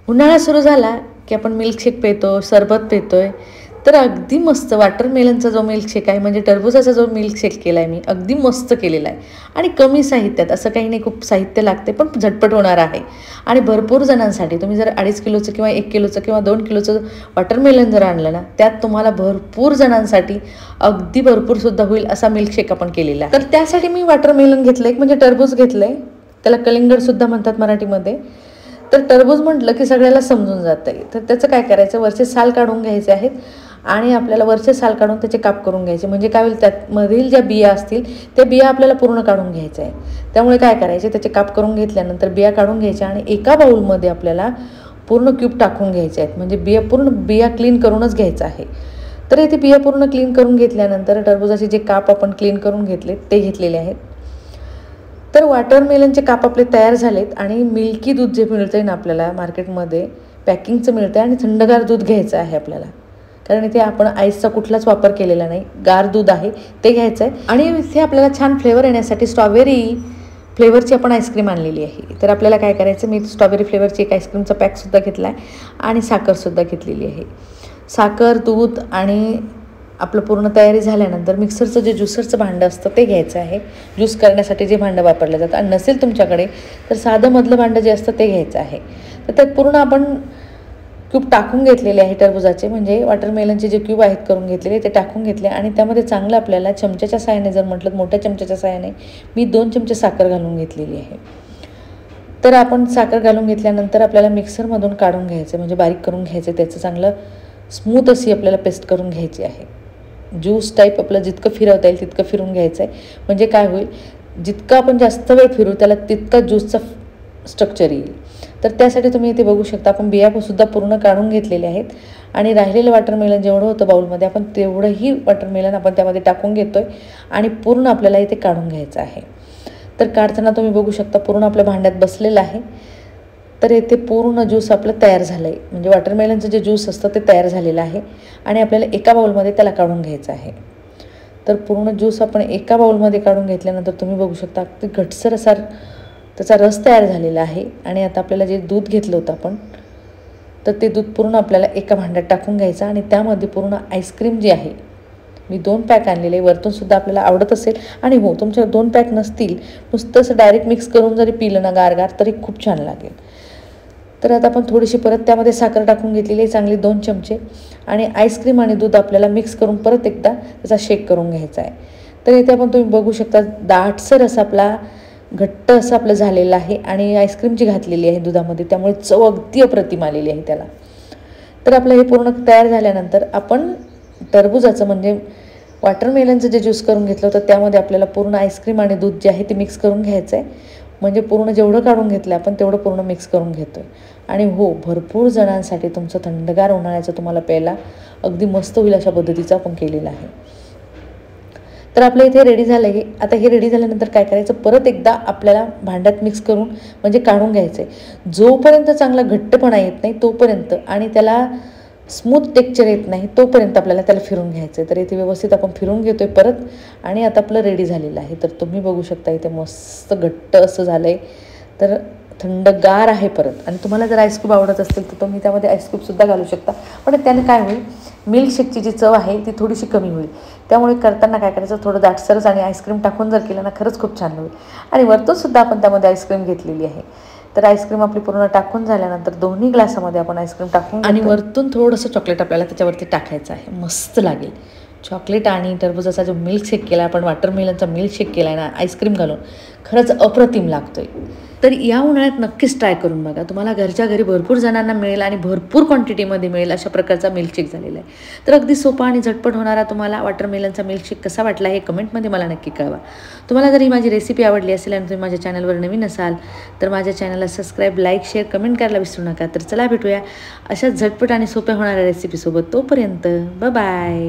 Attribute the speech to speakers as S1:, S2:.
S1: उन्हाळा सुरू झाला की आपण मिल्कशेक पितो, सरबत पितोय. तर अगदी मस्त वॉटरमेलनचा जो मिल्कशेक आहे म्हणजे टरबुजाचा जो मिल्कशेक केला आहे मी, अगदी मस्त केलेला आहे आणि कमी साहित्यात. असं काही नाही खूप साहित्य लागते, पण झटपट होणार आहे आणि भरपूर जणांसाठी. तुम्ही जर 2.5 किलोचं किंवा 1 किलोचं किंवा 2 किलोचं वॉटरमेलन जर आणलं ना, त्यात तुम्हाला भरपूर जणांसाठी अगदी भरपूरसुद्धा होईल असा मिल्कशेक आपण केलेला आहे. तर त्यासाठी मी वॉटरमेलन घेतलं, एक म्हणजे टरबूज घेतलं आहे, त्याला कलिंगडसुद्धा म्हणतात मराठीमध्ये. तर टरबूज म्हटलं की सगळ्याला समजून जातं आहे. तर त्याचं काय करायचं, वरचे साल काढून घ्यायचे आहेत आणि आपल्याला वरचे साल काढून त्याचे काप करून घ्यायचे. म्हणजे काय होईल, त्यामधील ज्या बिया असतील त्या बिया आपल्याला पूर्ण काढून घ्यायचं आहे. त्यामुळे काय करायचे, त्याचे काप करून घेतल्यानंतर बिया काढून घ्यायच्या आणि एका बाऊलमध्ये आपल्याला पूर्ण क्यूब टाकून घ्यायचे आहेत. म्हणजे बिया क्लीन करूनच घ्यायचं आहे. तर इथे बिया पूर्ण क्लीन करून घेतल्यानंतर टरबुजाचे जे काप आपण क्लीन करून घेतले ते घेतलेले आहेत. तर वॉटरमेलनचे काप आपले तयार झालेत आणि मिल्की दूध जे मिळतं आहे ना आपल्याला मार्केटमध्ये पॅकिंगचं मिळतं आहे आणि थंडगार दूध घ्यायचं आहे आपल्याला, कारण इथे आपण आईसचा कुठलाच वापर केलेला नाही, गार दूध आहे ते घ्यायचं आहे. आणि इथे आपल्याला छान फ्लेवर येण्यासाठी स्ट्रॉबेरी फ्लेवरची आपण आईस्क्रीम आणलेली आहे. तर आपल्याला काय करायचं, मी स्ट्रॉबेरी फ्लेवरची एक आईस्क्रीमचा पॅकसुद्धा घेतला आहे आणि साखरसुद्धा घेतलेली आहे. साखर, दूध आणि आपलं पूर्ण तयारी झाल्यानंतर मिक्सरचं जे ज्युसरचं भांडं असतं ते घ्यायचं आहे. ज्यूस करण्यासाठी जे भांडं वापरलं जातं आणि नसेल तुमच्याकडे तर साधं मधलं भांडं जे असतं ते घ्यायचं आहे. तर त्यात पूर्ण आपण क्यूब टाकून घेतलेले आहे टरबुजाचे, म्हणजे वॉटरमेलनचे जे क्यूब आहेत करून घेतलेले ते टाकून घेतले आणि त्यामध्ये चांगलं आपल्याला चमच्याच्या साहाय्याने, जर म्हटलं मोठ्या चमच्याच्या साहाय्याने, मी 2 चमचे साखर घालून घेतलेली आहे. तर आपण साखर घालून घेतल्यानंतर आपल्याला मिक्सरमधून काढून घ्यायचं, म्हणजे बारीक करून घ्यायचं. त्याचं चांगलं स्मूथ अशी आपल्याला पेस्ट करून घ्यायची आहे. ज्यूस टाईप आपलं जितकं फिरवता येईल तितकं फिरून घ्यायचं आहे. म्हणजे काय होईल, जितकं आपण जास्त वेळ फिरू त्याला तितका ज्यूसचा स्ट्रक्चर येईल. तर त्यासाठी तुम्ही इथे बघू शकता आपण बियासुद्धा पूर्ण काढून घेतलेले आहेत आणि राहिलेलं वॉटरमेलन जेवढं होतं बाऊलमध्ये आपण तेवढंही वॉटरमेलन आपण त्यामध्ये टाकून घेतो आहे आणि पूर्ण आपल्याला इथे काढून घ्यायचं आहे. तर काढताना तुम्ही बघू शकता पूर्ण आपल्या भांड्यात बसलेलं आहे. तर इथे पूर्ण ज्यूस आपलं तयार झालं आहे, म्हणजे वॉटरमेलनचं जे ज्यूस असतं ते तयार झालेलं आहे आणि आपल्याला एका बाऊलमध्ये त्याला काढून घ्यायचं आहे. तर पूर्ण ज्यूस आपण एका बाऊलमध्ये काढून घेतल्यानंतर तुम्ही बघू शकता अगदी घटसर असा त्याचा रस तयार झालेला आहे. आणि आता आपल्याला जे दूध घेतलं होतं आपण, तर ते दूध पूर्ण आपल्याला एका भांड्यात टाकून घ्यायचं आणि त्यामध्ये पूर्ण आईस्क्रीम जी आहे, मी 2 पॅक आणलेले, वरतूनसुद्धा आपल्याला आवडत असेल आणि हो तुमच्या 2 पॅक नसतील, नुसतं असं डायरेक्ट मिक्स करून जरी पिलं ना गार तरी खूप छान लागेल. तर आता आपण थोडीशी परत त्यामध्ये साखर टाकून घेतलेली आहे, चांगली 2 चमचे, आणि आईस्क्रीम आणि दूध आपल्याला मिक्स करून परत एकदा त्याचा शेक करून घ्यायचा आहे. तर इथे आपण तुम्ही बघू शकता दाटसर असा आपला घट्ट असं आपलं झालेलं आहे आणि आईस्क्रीम जी घातलेली आहे दुधामध्ये त्यामुळे चव अगदी अप्रतिम आलेली आहे त्याला. तर आपलं हे पूर्ण तयार झाल्यानंतर आपण टरबुजाचं म्हणजे वॉटरमेलनचं जे ज्यूस करून घेतलं होतं त्यामध्ये आपल्याला पूर्ण आईस्क्रीम आणि दूध जे आहे ते मिक्स करून घ्यायचं आहे. म्हणजे पूर्ण जेवढं काढून घेतलं आपण तेवढं पूर्ण मिक्स करून घेतो आहे. आणि हो भरपूर जणांसाठी तुमचं थंडगार उन्हाळ्याचं तुम्हाला प्यायला अगदी मस्त होईल अशा पद्धतीचं आपण केलेलं आहे. तर आपलं इथे रेडी झालं आहे. आता हे रेडी झाल्यानंतर काय करायचं, परत एकदा आपल्याला भांड्यात मिक्स करून म्हणजे काढून घ्यायचं आहे. जोपर्यंत चांगला घट्टपणा येत नाही तोपर्यंत आणि त्याला स्मूथ टेक्स्चर येत नाही तोपर्यंत आपल्याला त्याला फिरून घ्यायचं आहे. तर इथे व्यवस्थित आपण फिरून घेतो आहे परत आणि आता आपलं रेडी झालेलं आहे. तर तुम्ही बघू शकता इथे मस्त घट्ट असं झालं आहे. तर थंडगार आहे परत. आणि तुम्हाला जर आईस्क्रीम आवडत असतील तर तुम्ही त्यामध्ये आईस्क्रीमसुद्धा घालू शकता, पण त्याने काय होईल, मिल्कशेकची जी चव आहे ती थोडीशी कमी होईल. त्यामुळे करताना काय करायचं, थोडं दाटसरच आणि आईस्क्रीम टाकून जर केलं ना खरंच खूप छान होईल. आणि वरतूनसुद्धा आपण त्यामध्ये आईस्क्रीम घेतलेली आहे. तर आईस्क्रीम आपली पूर्ण टाकून झाल्यानंतर दोन्ही ग्लासामध्ये आपण आईस्क्रीम टाकून आणि वरतून थोडंसं चॉकलेट आपल्याला त्याच्यावरती टाकायचं आहे. मस्त लागेल. चॉकलेट आणि टरबुजाचा जो मिल्कशेक केला आपण, वॉटरमेलनचा मिल्कशेक केला आहे ना आईस्क्रीम घालून, खरंच अप्रतिम लागतो आहे. तर या उन्हाळ्यात नक्कीच ट्राय करून बघा. तुम्हाला घरच्या घरी भरपूर जणांना मिळेल आणि भरपूर क्वांटिटीमध्ये मिळेल अशा प्रकारचा मिल्कशेक झालेला आहे. तर अगदी सोपा आणि झटपट होणारा तुम्हाला वॉटरमेलनचा मिल्कशेक कसा वाटला हे कमेंटमध्ये मला नक्की कळवा. तुम्हाला जर ही माझी रेसिपी आवडली असेल आणि तुम्ही माझ्या चॅनलवर नवीन असाल तर माझ्या चॅनलला सबस्क्राईब, लाईक, शेअर, कमेंट करायला विसरू नका. तर चला भेटूया अशा झटपट आणि सोप्या होणाऱ्या रेसिपीसोबत. तोपर्यंत बाय.